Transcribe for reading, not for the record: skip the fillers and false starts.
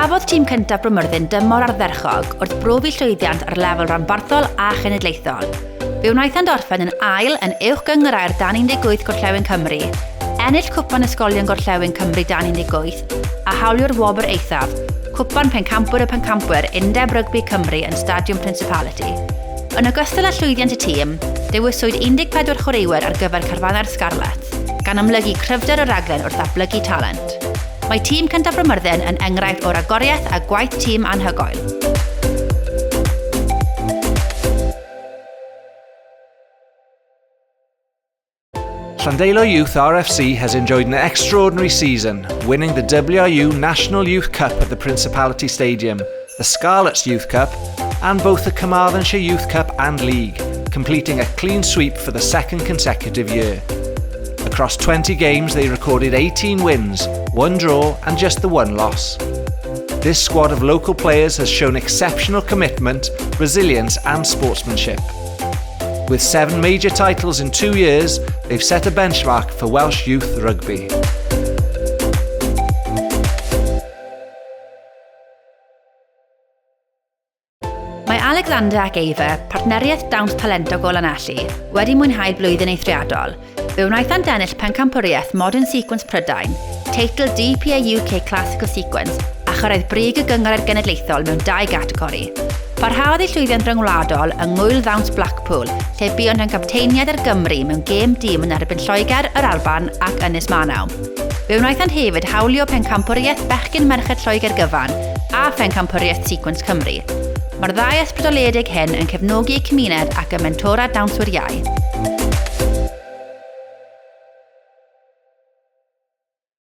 Cafodd tîm cyntaf Carmarthenshire dymor ardderchog wrth brofi llwyddiant ar lefel rhanbarthol a chenedlaethol. Fe wnaethant orffen yn ail yn uwch-gyngorau'r Dan-18 Gorllewin Cymru, ennill cwpan ysgolion Gorllewin Cymru Dan-18 a hawlio'r wobr eithaf, cwpan pencampwr y pencampwyr Undeb Rygbi Cymru yn Stadiwm Principality. Yn ogystal â llwyddiant y tîm, dewiswyd 14 chwaraewyr ar gyfer Carfannau'r Scarlet, gan ymlygu cryfder y raglen wrth ddatblygu talent. Mae tîm cyntaf Carmarthenshire yn enghraifft o ragoriaeth a gwaith tîm anhygoel. Llandeilo Youth RFC has enjoyed an extraordinary season, winning the WRU National Youth Cup at the Principality Stadium, the Scarlets Youth Cup, and both the Carmarthenshire Youth Cup and League, completing a clean sweep for the second consecutive year. Across 20 games, they recorded 18 wins, 1 draw and just the 1 loss. This squad of local players has shown exceptional commitment, resilience and sportsmanship. With 7 major titles in 2 years, they've set a benchmark for Welsh youth rugby. Mae Alexander ac Eva, partneriaeth dawns talentog o Lanelli, wedi mwynhau blwyddyn eithriadol. Fe wnaethant ennill pencampwriaeth Modern Sequence Prydain, teitl DPA UK Classical Sequence a chyrraedd brig y gyngor genedlaethol mewn 2 gategori. Parhaodd ei llwyddiant ryngwladol yng ngwyl ddawns Blackpool, lle buont yn capteiniad ar Gymru mewn gêm dîm yn erbyn Lloegr, yr Alban ac Ynys Manaw. Fe wnaethant hefyd hawlio pencampwriaeth bechgyn merched Lloegr gyfan a pencampwriaeth Sequence Cymru. Mae'r ddau ysbrydoledig hyn yn cefnogi eu cymuned ac y mentora dawnswyr iau.